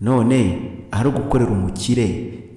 none ari ugukorera umukire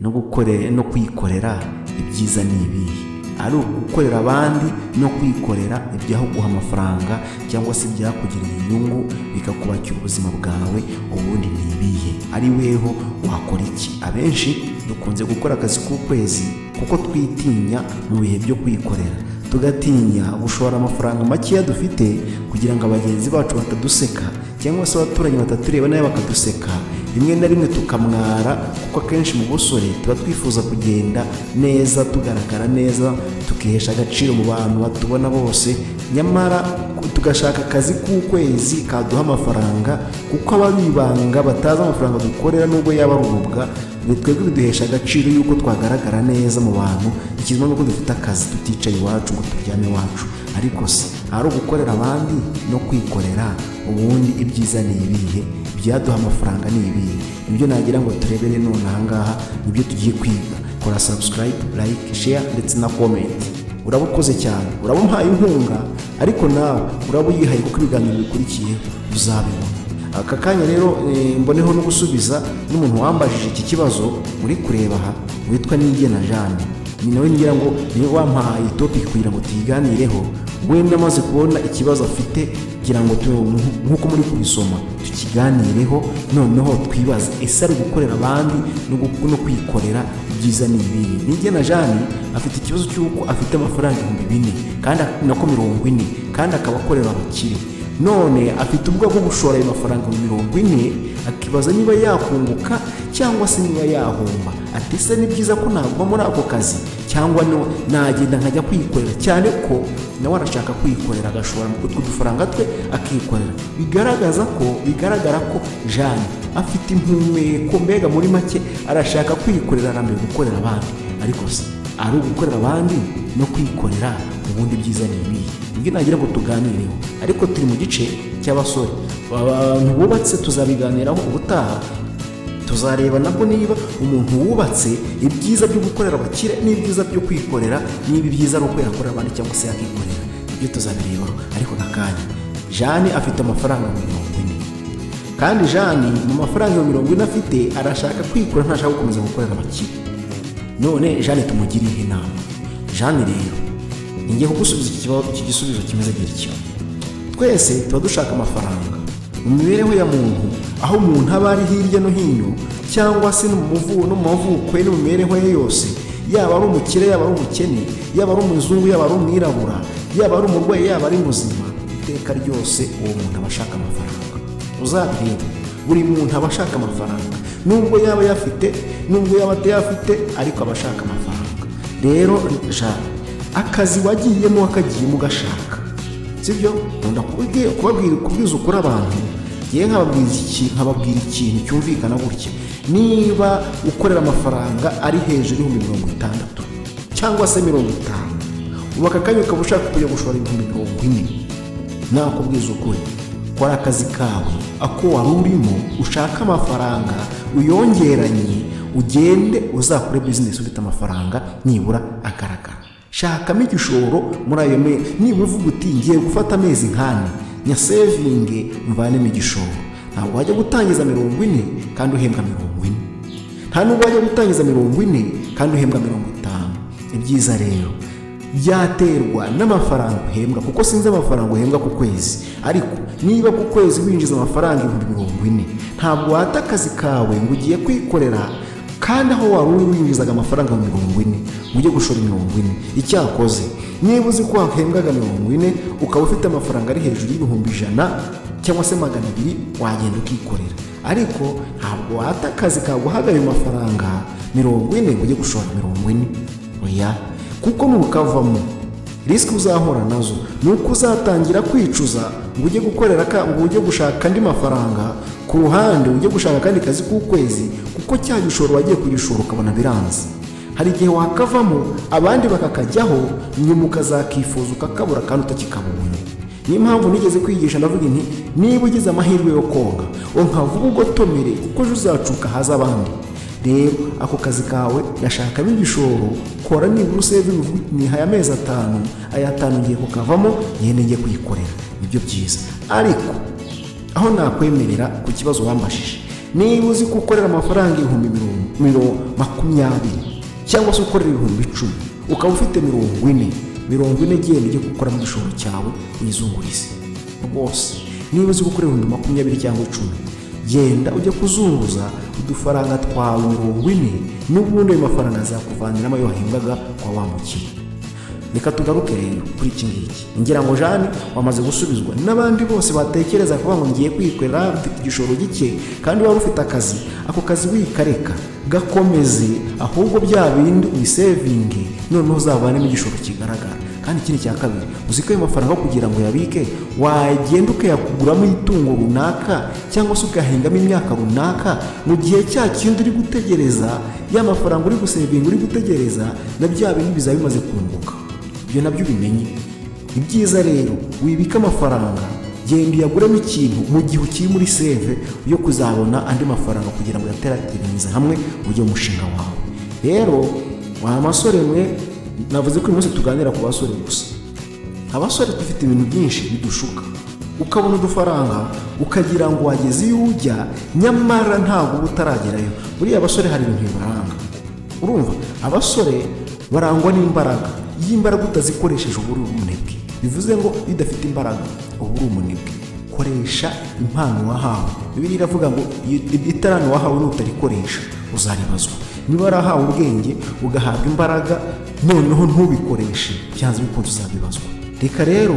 no kwikorera ibyiza ni ibihe? Ari ugukorera abandi no kwikorera ibyaguha amafaranga cyangwa se ibyakugirira inyungu bikakubakira ubuzima bwawe, ubundi ni ibihe? Ari weho wakora iki? Abenshi dukunze gukora akazi k'ukwezi kuko twitinya mu bihe byo kwikorera, tugatinya gushora amafaranga makeya dufite kugira ngo abagenzi bacu bataduseka cyangwa se abaturanyi batatureba nayo bakaduseka. Rimwe na rimwe tukamwara kuko akenshi mu busore tuba twifuza kugenda neza, tugaragara neza, tukihesha agaciro mu bantu batubona bose, nyamara tugashaka akazi k'ukwezi kaduha amafaranga kuko ababibanga batazi amafaranga dukorera nubwo yaba arubwa. Twebwe biduhesha agaciro yuko twagaragara neza mu bantu, ikizima nuko dufite akazi tuticaye iwacu ngo turyame iwacu. Ariko se ari ugukorera abandi no kwikorera, ubundi ibyiza ni ibihe? Byaduha amafaranga ni ibihe? Nibyo nagira ngo turebere none ahangaha, nibyo tugiye kwiga. Kora subscribe, like, share ndetse na comment. Urabukoze cyane, urabumpaye inkunga, ariko nawe urabuyihaye kuko ibiganiro bikurikiye uzabibona. Aka kanya rero mboneho no gusubiza n'umuntu wambajije iki kibazo muri kureba aha, witwa Nigena Jeanne. Ni nawe ngira ngo niwe wampaye topic kugira ngo tuyiganireho. Wenda maze kubona ikibazo afite kugira ngo nkuko muri kubisoma tukiganireho, noneho twibaze ese ari gukorera abandi no kwikorera ibyiza ni ibihe? Nigena Jeanne afite ikibazo cy'uko afite amafaranga 4,000 kandi nako 40 kandi akaba akorera abakire. None afite ubwo bwo gushora ayo mafaranga 40, akibaza niba yakunguka cyangwa se niba yahomba. Ati se ni byiza ko naguma muri ako kazi cyangwa no nagenda nkajya kwikorera, cyane ko nawe arashaka kwikorera agashora utwo dufaranga twe akikorera. Bigaragara ko Jeanne afite impumeko, mbega muri make arashaka kwikorera, arambiwe gukorera abandi. Ariko se ari ugukorera abandi no kwikorera, ubundi byiza ni ibihe? Nibyo nagira ngo tuganireho, ariko turi mu gice cy'abasore. Abantu bubatse tuzabiganiraho ubutaha, tuzareba nabwo niba umuntu wubatse ibyiza byo gukorera abakire n'ibyiza byo kwikorera, niba ibyiza ari uko yakorera abandi cyangwa se yakikorera. Ibyo tuzabirebaho, ariko nakanya Jeanne afite amafaranga 40, kandi Jeanne mu mafaranga 40 afite arashaka kwikora, ntashaka gukomeza gukorera abakire. None Jeanne tumugiriye inama. Jeanne rero ngiye kugusubiza iki gisubizo kimeze gityo. Twese tuba dushaka amafaranga mu mibereho ya muntu, aho umuntu aba ari hirya no hino, cyangwa se no mu mavuko no mu mibereho ye yose, yaba ari umukire, yaba ari umukene, yaba ari umuzungu, yaba ari umwirabura, yaba ari umurwayi, yaba ari muzima, iteka ryose uwo muntu aba ashaka amafaranga. Uzabireba, buri muntu aba ashaka amafaranga, nubwo yaba yafite nubwo yaba atayafite, ariko aba ashaka amafaranga. Rero Jeanne, akazi wagiyemo wakagiyemo ugashaka, sibyo? Nkunda kubwiza ukuri abantu, ngiye nkababwira ikintu cyumvikana gutya. Niba ukorera amafaranga ari hejuru y'ibihumbi 60 cyangwa se 50, ubaka kanya ukaba ushaka kujya gushora ibihumbi 40, nakubwiza ukuri, kora akazi kawe ako wari urimo, ushaka amafaranga, uyongeranye, ugende uzakore business ufite amafaranga nibura agaragara. Shakamo igishoro muri ayo niba uvuga uti ngiye gufata amezi nkane nya saving mvanemo igishoro. Ntabwo wajya gutangiza 40 kandi uhembwa 40, nta nubwo wajya gutangiza 40 kandi uhembwa 50. Ibyiza rero byaterwa n'amafaranga uhembwa, kuko sinzi amafaranga uhembwa ku kwezi, ariko niba ku kwezi winjiza amafaranga 40,000, ntabwo wata akazi kawe ngo ugiye kwikorera kandi aho wari winjizaga amafaranga 40 ujye gushora 40. Icyakoze niba uzi ko wahembwaga 40 ukaba ufite amafaranga ari hejuru y'ibihumbi 100 cyangwa se 200, wagenda ukikorera. Ariko ntabwo wata akazi kaguhaga ayo mafaranga 40 ngo ujye gushora 40. Oya, kuko nukavamo risk uzahora nazo nuko uzatangira kwicuza ngo ujye gukorera ngo ujye gushaka andi mafaranga ku ruhande, ujye gushaka kandi kazi k'ukwezi, kuko cya gishoro wagiye kugishora ukabona biranze. Hari igihe wakavamo abandi bakakajyaho, nyuma ukazakifuza ukakabura kandi utakikabonye. Niyo mpamvu nigeze kwigisha ndavuga nti niba ugize amahirwe yo koga nkavuga ugotomere, kuko uzacuka haza abandi. Rero ako kazi kawe yashakamo igishoro, kora nibura saving nihaye amezi 5, aya 5 ngiye kukavamo yene ngiye kuyikorera. Nibyo byiza. Ariko aho nakwemerera ku kibazo wambashije, niba uzi ko ukorera amafaranga ibihumbi 20 cyangwa se ukorera ibihumbi 10, ukaba ufite 40 genda ujye gukora mu gishoro cyawe wizungurize rwose. Niba uzi gukorera ibihumbi 20 cyangwa 10, genda ujye kuzunguza udufaranga twawe 40, n'ubundi ayo mafaranga azakuvaniramo ayo wahembwaga kwa wa mukiriya. Reka tugaruke rero kuri iki ngiki. Ngira ngo Jane wamaze gusubizwa n'abandi bose batekereza kuba ngo ngiye kwikorera mfite igishoro gike, kandi wari ufite akazi. Ako kazi wikareka gakomeze, ahubwo bya bindi ubisevinge, noneho uzavanemo igishoro kigaragara. Kandi ikindi cya kabiri, uziko ayo mafaranga kugira ngo yabike, wagenda ukayakuguramo itungo runaka cyangwa se ukahingamo imyaka runaka, mu gihe cya kindi uri gutegereza ya mafaranga uri gusevinga uri gutegereza, na bya bindi bizaba bimaze kunguka. Ibyo nabyo ubimenye. Ibyiza rero, wibika amafaranga, genda uyaguremo ikintu mu gihe ukiri muri save yo kuzabona andi mafaranga kugira ngo yaterateranize hamwe ujye mu mushinga wawe. Rero wa masore mwe, navuze ko uyu munsi tuganira ku basore gusa. Abasore dufite ibintu byinshi bidushuka, ukabona udufaranga ukagira ngo wageze iyo ujya, nyamara ntabwo utaragerayo. Buriya abasore hari ibintu bibaranga. Urumva, abasore barangwa n'imbaraga. Iyo imbaraga utazikoresheje uba uri umunebwe. Bivuze ngo iyo udafite imbaraga uba uri umunebwe. Koresha impano wahawe. Bibiliya iravuga ngo itarano wahawe nutarikoresha uzaribazwa. Niba warahawe ubwenge ugahabwa imbaraga, noneho ntubikoreshe, byanze bikunze uzabibazwa. Reka rero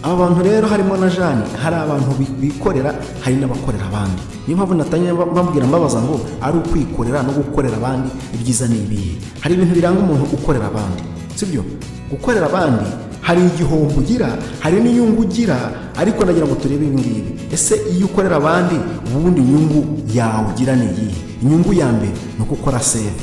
abantu rero harimo na Jane, hari abantu bikorera, hari n'abakorera abandi. Niyo mpamvu natanye bambwira mbabaza ngo ari ukwikorera no gukorera abandi ibyiza ni ibihe. Hari ibintu biranga umuntu ukorera abandi, sibyo? Gukorera abandi hari igihombo ugira, hari n'inyungu ugira, ariko nagira ngo turebe ibi ngibi. Ese iyo ukorera abandi ubundi inyungu yawe ugira ni iyihe? Inyungu ya mbere ni uko ukora save.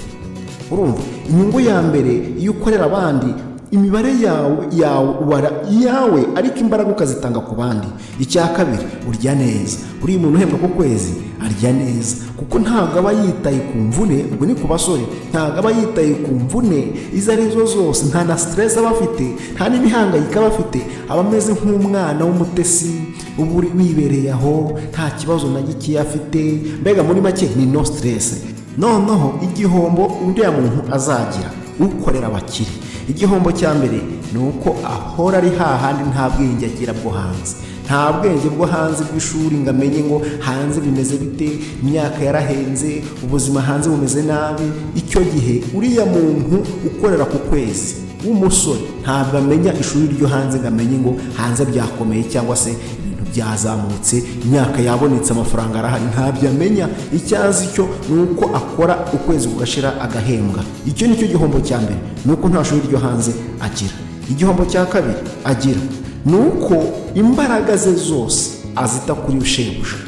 Urumva, inyungu ya mbere iyo ukorera abandi, imibare yawe ubara yawe, ariko imbaraga ukazitanga ku bandi. Icya kabiri, urya neza. Uri umuntu uhembwa ku kwezi arya neza, kuko ntabwo aba yitaye ku mvune. Ubwo ni ku basore, ntabwo aba yitaye ku mvune izo arizo zose, nta na stress aba afite, nta n'imihangayiko aba afite. Aba ameze nk'umwana w'umutesi uba wibereye aho, nta kibazo na gike afite. Mbega muri make ni no stress. Noneho igihombo uriya muntu azagira ukorera abakire, igihombo cya mbere ni uko ahora ari hahandi, nta bwenge agira bwo hanze. Nta bwenge bwo hanze bw'ishuri ngo amenye ngo hanze bimeze bite, imyaka yarahenze, ubuzima hanze bumeze nabi. Icyo gihe uriya muntu ukorera ku kwezi w'umusore ntabwo amenya ishuri ryo hanze ngo amenye ngo hanze byakomeye cyangwa se ibintu byazamutse, imyaka yabonetse, amafaranga arahari, ntabyo amenya. Icyazi cyo ni uko akora ukwezi kugashira agahembwa. Icyo nicyo gihombo cya mbere, ni uko nta shuri ryo hanze agira. Igihombo cya kabiri agira ni uko imbaraga ze zose azita kuri shebuja.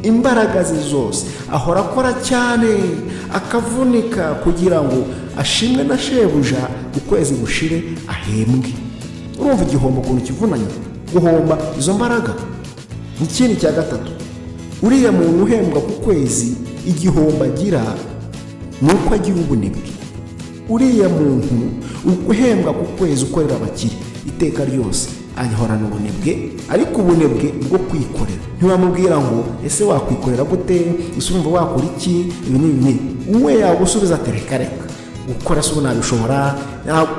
Imbaraga ze zose ahora akora cyane, akavunika kugira ngo ashimwe na shebuja, ukwezi gushire ahembwe. Urumva igihombo ukuntu kivunanye, guhomba izo mbaraga. Ikindi cya gatatu, uriya muntu uhembwa ku kwezi, igihombo agira ni uko agira ubunebwe. Uriya muntu uhembwa ku kwezi ukorera abakire, iteka ryose ahorana ubunebwe, ariko ubunebwe bwo kwikorera. Ntiwamubwira ngo ese wakwikorera gute, ese urumva wakora iki, ibi n'ibi. Uwe yagusubiza ati reka gukora se nabishobora.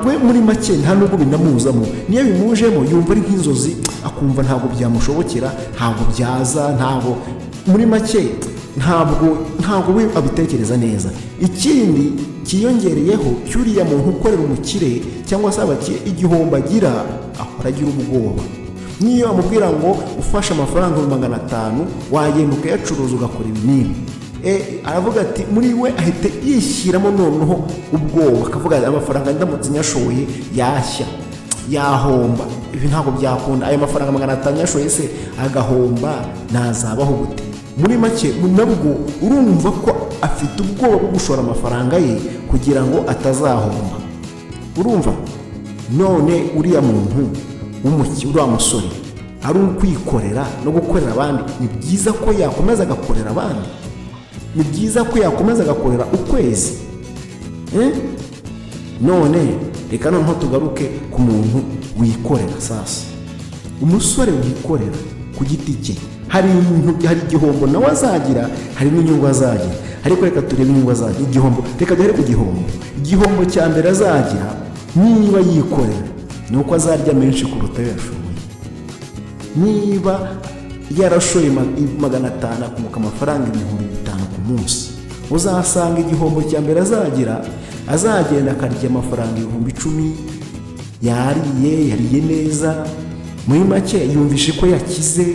We muri make nta nubwo binamuzamo, niyo bimujemo yumva ari nk'inzozi, akumva ntabwo byamushobokera, ntabwo byaza, ntabwo muri make ntabwo we abitekereza neza. Ikindi kiyongereyeho cyuriya muntu ukorera umukire cyangwa se abakire, igihombo agira, ahora agira ubwoba. Niyo amubwira ngo ufashe amafaranga 500 wagenda ukayacuruza ugakora ibinini, aravuga ati muri we ahite yishyiramo noneho ubwoba, akavuga amafaranga ndamutse nyashoye yashya, yahomba, ibi ntabwo byakunda. Ayo mafaranga 500 yashoye se agahomba, nazabaho gute? Muri make nabwo urumva ko afite ubwoba bwo gushora amafaranga ye kugira ngo atazahomba. Urumva, none uriya muntu uriya musore ari ukwikorera no gukorera abandi, ni byiza ko yakomeza agakorera abandi, ni byiza ko yakomeza agakorera ukwezi. None reka noneho tugaruke ku muntu wikorera sasa. Umusore wikorera ku giti cye, hari igihombo nawe azagira, hari n'inyungu azagira. Ariko reka turebe inyungu azagira. Igihombo, reka duhere ku gihombo. Igihombo cya mbere azagira niba yikorera ni uko azarya menshi kuruta ayo yashoboye. Niba yarashoye 500 akunguka amafaranga 5,000 ku munsi, uzasanga igihombo cya mbere azagira, azagenda akarya amafaranga 10,000, yariye neza, muri make yumvishe ko yakize,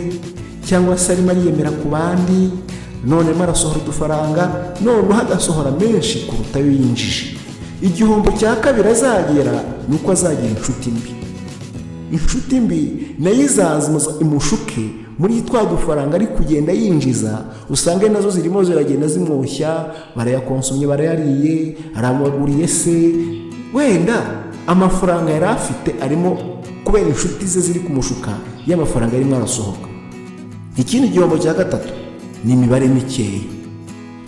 cyangwa se arimo ariyemera ku bandi, none marasohora udufaranga, none hagasohora menshi kuruta ayo yinjije. Igihombo cya kabiri azagira ni uko azagira inshuti mbi. Inshuti mbi nayo izaza imushuke muri twa dufaranga ari kugenda yinjiza, usange nazo zirimo ziragenda zimwoshya, barayakonsumye, barayariye, aramaguriye se, wenda amafaranga yari afite arimo kubera inshuti ze ziri kumushuka y'amafaranga arimo arasohoka. Ikindi gihombo cya gatatu ni imibare mikeya.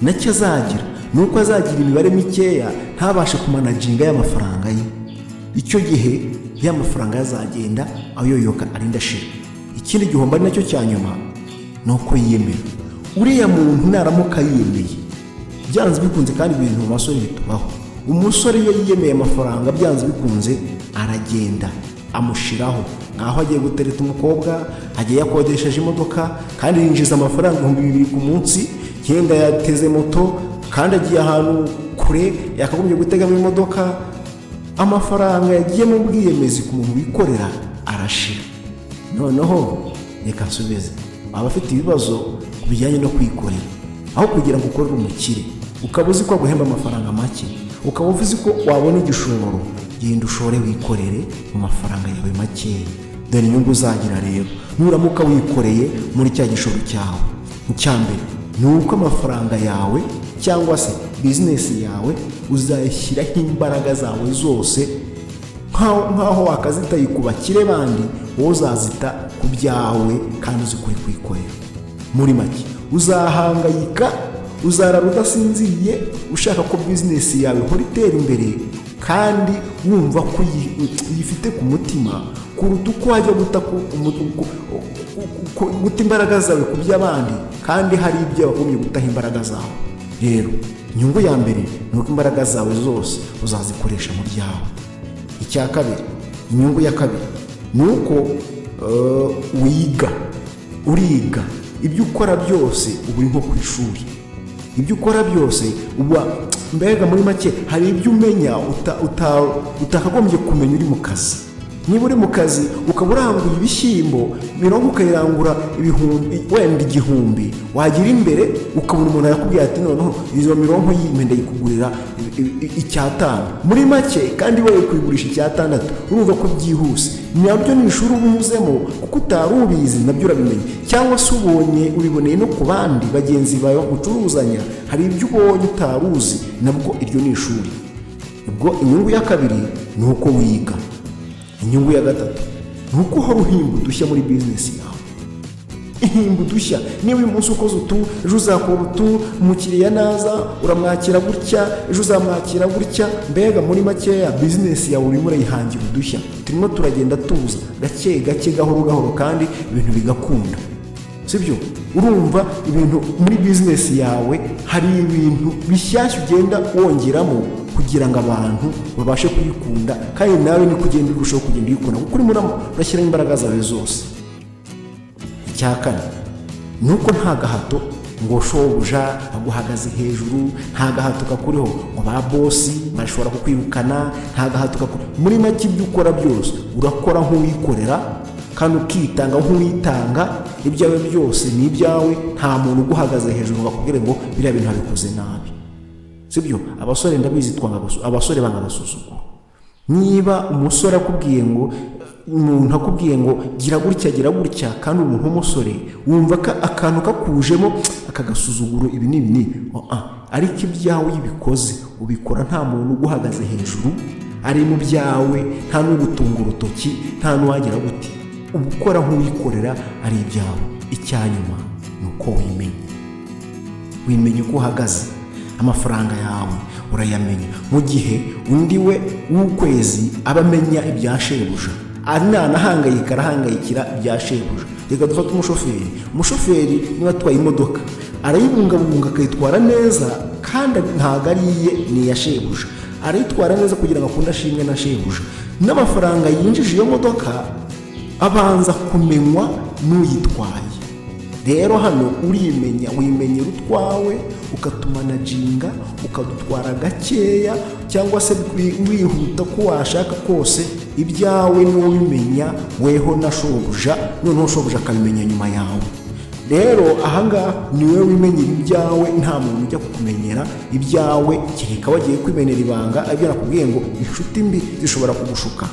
Nacyo azagira nuko azagira imibare mikeya, ntabashe kumanaginga y'amafaranga ye. Icyo gihe y'amafaranga yazagenda ayoyoka arinda shira. Ikindi gihombo ari nacyo cya nyuma ni uko yiyemera. Uriya muntu naramuka yiyemeye, byanze bikunze, kandi ibintu mu basore bitubaho, umusore iyo yiyemeye amafaranga byanze bikunze aragenda amushiraho. Aho agiye gutereta umukobwa, agiye yakodesheje imodoka kandi yinjiza amafaranga 2,000 ku munsi, yenda yateze moto kandi agiye ahantu kure yakagombye gutegamo imodoka, amafaranga yagiye mu bwiyemezi ku muntu wikorera arashira. Noneho reka nsubize abafite ibibazo ku bijyanye no kwikorera, aho kugira ngo ukorere umukire ukaba uzi ko aguhemba amafaranga make, ukaba uvuze ko wabona igishoro, genda ushore wikorere mu mafaranga yawe makeya. Dore inyungu uzagira rero nuramuka wikoreye muri cya gishoro cyawe. Icyambere ni uko amafaranga yawe cyangwa se bizinesi yawe uzayishyiraho imbaraga zawe zose, nkaho wakazitaye ku bakire bandi, wowe uzazita ku byawe kandi uzi kuri kwikorera. Muri make uzahangayika, uzarara udasinziriye ushaka ko bizinesi yawe ihora itera imbere kandi wumva ko uyifite ku mutima, kuruta uko wajya guta imbaraga zawe ku by'abandi kandi hari ibyo wagombye gutaha imbaraga zawe. Rero inyungu ya mbere ni uko imbaraga zawe zose uzazikoresha mu byawe. Icya kabiri, inyungu ya kabiri ni uko uriga ibyo ukora byose uba uri nko ku ishuri. Ibyo ukora byose uba mbega muri make hari ibyo umenya utakagombye kumenya uri mu kazi. Niba uri mu kazi ukaba uranguye ibishyimbo, mirongo ukayirangura wenda 1,000, wagira imbere ukabona umuntu yakubwira ati noneho izo mirongo y'imenda yikugurira 5,000 muri make, kandi wowe kuyigurisha 6,000, urumva ko byihuse. Nabyo ni ishuri ubunyuzemo kuko utari ubizi, nabyo urabimenya, cyangwa se ubiboneye no ku bandi bagenzi bawe gucuruzanya, hari ibyo ubonye utari uzi, nabwo iryo ni ishuri. Ubwo inyungu ya kabiri ni uko wiga. Inyungu ya gatatu ni uko uhora uhimba udushya muri bizinesi yawe. Ihimba udushya. Niba uyu munsi ukoze utu, ejo uzakora utu, umukiriya naza uramwakira gutya, ejo uzamwakira gutya, mbega muri makeya bizinesi yawe urimo urayihangira udushya. Turimo turagenda tuza gake gake, gahoro kandi ibintu bigakunda, sibyo? Urumva ibintu muri bizinesi yawe hari ibintu bishyashya ugenda wongeramo kugira ngo abantu babashe kuyikunda, kandi nawe ni kugenda urushaho kugenda uyikunda kuko urimo urashyiraho imbaraga zawe zose. Icya kane ni uko nta gahato ngo shobuja aguhagaze hejuru, nta gahato kakuriho ngo ba bosi bashobora kukwirukana, nta gahato kakuri. Muri make ibyo ukora byose urakora nk'uwikorera kandi ukitanga nk'uwitanga. Ibyawe byose ni ibyawe, nta muntu uguhagaze hejuru ngo akubwire ngo biriya bintu abikoze nabi, sibyo? Abasore ndabizi abasore banga agasuzuguro. Niba umusore umuntu akubwiye ngo gira gutya kandi umuntu w'umusore wumva akantu kakujemo akagasuzuguro, ibi ni ariko ibyawe yibikoze ubikora nta muntu uguhagaze hejuru, ari mu byawe, nta n'ugutunga urutoki, nta n'uwagira guti, ubukora nk'uwikorera ari ibyawe. Icyanyuma ni uko wimenya uko uhagaze. Amafaranga yawe urayamenya, mu gihe undi we w'ukwezi aba amenya ibya shebuja. anahangayika arahangayikira bya shebuja. Reka dufate umushoferi niba atwaye imodoka arayibungabunga akayitwara neza, kandi ntabwo ari iye, ni iya shebuja. Arayitwara neza kugira ngo akunde ashimwe na shebuja. N'amafaranga yinjije iyo modoka abanza kumenywa n'uyitwaye. Rero hano urimenya, wimenyera utwawe, ukatumanaginga, ukadutwara gakeya, cyangwa se wihuta ko washaka kose. Ibyawe ni ubimenya weho na shobuja, noneho shobuja akabimenya nyuma yawe. Rero ahangaha niwe wimenyera ibyawe, nta muntu ujya kukumenyera ibyawe, kereka wagiye kwimenera ibanga abyo nakubwiye ngo inshuti mbi zishobora kugushuka.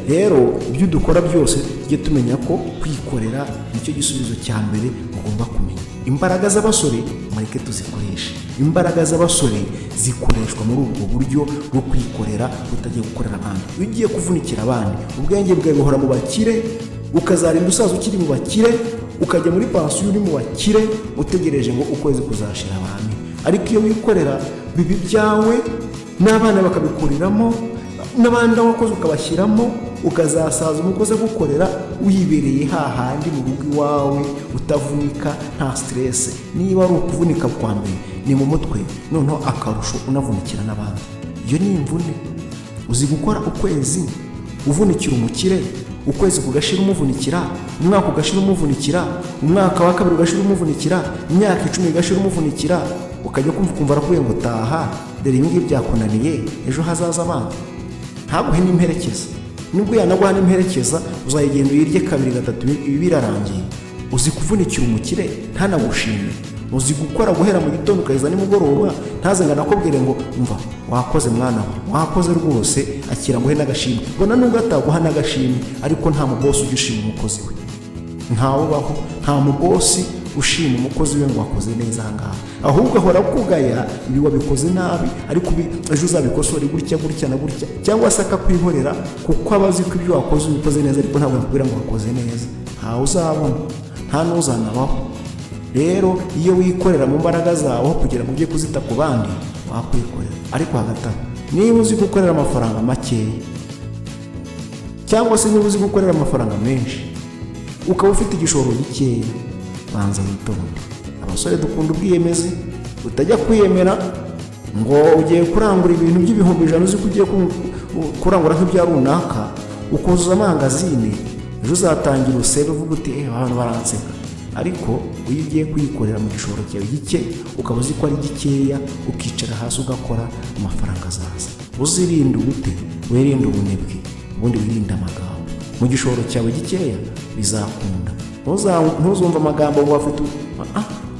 Rero ibyo dukora byose tujye tumenya ko kwikorera nicyo gisubizo cya mbere ugomba kumenya. Imbaraga z'abasore mureke tuzikoreshe. Imbaraga z'abasore zikoreshwa muri ubwo buryo bwo kwikorera, utagiye gukorera abandi. Iyo ugiye kuvunikira abandi, ubwenge bwawe buhora mu bakire, ukazarinda usaza ukiri mu bakire, ukajya muri pansiyo uri mu bakire, utegereje ngo ukwezi kuzashira abantu. Ariko iyo wikorera bibi byawe n'abana bakabikuriramo, n'abandi wakoze ukabashyiramo, ukazasaza umukozi gukorera wibereye hahandi mu rugo iwawe, utavunika, nta stress. Niba ari ukuvunika kwa mbere ni mu mutwe, noneho akarusho unavunikira n'abandi. Iyo ni imvune. Uzi gukora ukwezi uvunikira umukire, ukwezi kugashira umuvunikira, umwaka ugashira umuvunikira, umwaka wa kabiri ugashira umuvunikira, imyaka 10 igashira umuvunikira, ukajya kumva arakubwiye ngo taha, dore ibi ngibi byakunaniye, ejo hazaza abandi. Ntaguhe n'imperekeza. Nubwo yanaguha n'imperekeza, uzayigenda uyirye 2-3 ibi birarangiye. Uzi kuvunikira umukire ntanagushime. Uzi gukora guhera mu gitondo ukageza nimugoroba, ntazanga nakubwire ngo umva wakoze mwana we, wakoze rwose, akira nguhe n'agashimwe. Bona nubwo ataguha n'agashimwe, ariko nta mubosi ugishima umukozi we. Ntawubaho, nta mubosi ushima umukozi we ngo wakoze neza ahangaha, ahubwo ahora kugaya ibi wabikoze nabi, ariko ejo uzabikosore gutya na gutya, cyangwa se akakwihorera kuko abazi ko ibyo wakoze ubikoze neza, ariko ntabwo yakubwira ngo wakoze neza. Ntawe uzabona, nta n'uzanabaho. Rero iyo wikorera mu mbaraga zawe kugira ngo ujye kuzita ku bandi, wakwikorera. Ariko hagati aho, niba uzi gukorera amafaranga makeya, cyangwa se niba uzi gukorera amafaranga menshi, ukaba ufite igishoro gikeya, banza witonde. Abasore dukunda ubwiyemezi, utajya kwiyemera ngo ugiye kurangura ibintu by'ibihumbi 100, uzi ko ugiye kurangura nk'ibya runaka, ukuzuza amangazine, ejo uzatangira usebe uvuga uti abantu baranseka. Ariko iyo ugiye kuyikorera mu gishoro cyawe gike, ukaba uzi ko ari gikeya, ukicara hasi ugakora, amafaranga azaza. Uzirinde ubute, wirinde ubunebwe, ubundi wirinde amagambo. Mu gishoro cyawe gikeya bizakunda. Ntuzumva amagambo ngo wafite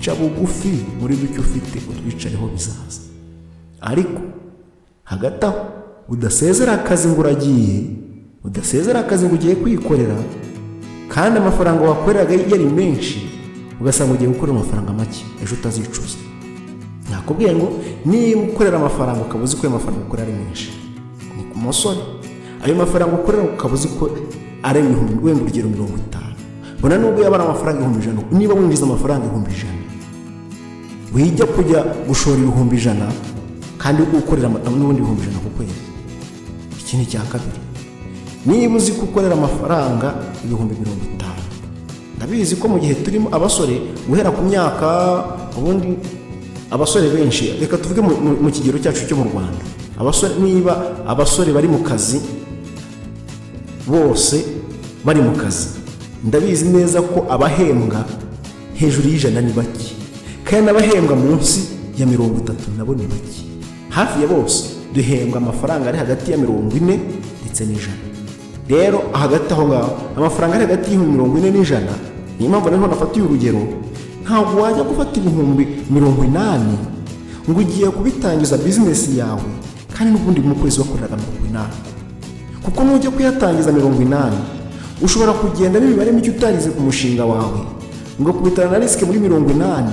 ca bugufi, muri duke ufite utwicareho bizaza. Ariko hagati aho udasezera akazi ngo uragiye, udasezera akazi ngo ugiye kwikorera, kandi amafaranga wakoreraga yari menshi, ugasanga ugiye gukorera amafaranga make, ejo utazicuza. Nakubwiye ngo niba ukorera amafaranga ukaba uzi ko ayo mafaranga ukorera ari menshi, ni ku musore. Ayo mafaranga ukorera ukaba uzi ko ari ibihumbi, wenda urugero 50. Bona nubwo yaba ari amafaranga 100, niba winjiza amafaranga 100, wijya kujya gushora 100 kandi ukorera n'ubundi 100 ku kwezi. Iki ni cya kabiri. Niba uzi gukorera amafaranga 50,000, ndabizi ko mu gihe turimo abasore guhera ku myaka, ubundi abasore benshi, reka tuvuge mu kigero cyacu cyo mu Rwanda, abasore, niba abasore bari mu kazi bose bari mu kazi, ndabizi neza ko abahembwa hejuru y'100 ni bake, kandi abahembwa munsi ya 30 nabo ni bake. Hafi ya bose duhembwa amafaranga ari hagati ya 40 ndetse n'100. Rero hagati aho ngaho amafaranga ari hagati y'ibihumbi 40 n'100, niyo mpamvu naho nafatiye urugero. Ntabwo wajya gufata ibihumbi 80 ngo ugiye kubitangiza business yawe, kandi n'ubundi mu kwezi wakoreraga 80. Kuko nujya kuyatangiza 80, ushobora kugenda n'imibare mike utarize ku mushinga wawe, ngo kubitana na risk muri 80,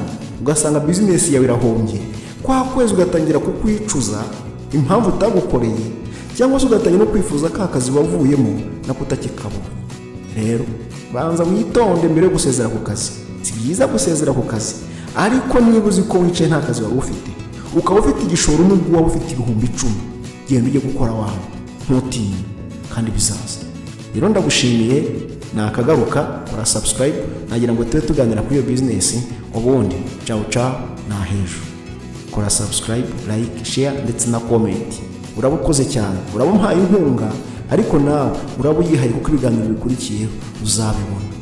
ugasanga business yawe irahombye. Kwa kwezi ugatangira kukwicuza impamvu utagukoreye, cyangwa se ugatangira no kwifuza ka kazi wavuyemo na kutakikabona. Rero banza witonde mbere yo gusezera ku kazi. Si byiza gusezera ku kazi, ariko niba uzi ko wicaye nta kazi wari ufite, ukaba ufite igishoro n'ubwo waba ufite ibihumbi 10, genda ujye gukora wawe, ntutinye, kandi bizaza. rero ndagushimiye, nakagaruka kora subscribe, nagira ngo tube tuganira kuri iyo business, ubundi ciao ciao na hejo. Kora subscribe, like, share ndetse na comment. Urabukoze cyane, urabumpaye inkunga, ariko nawe urabuyihaye kuko ibiganiro bikurikiyeho uzabibona.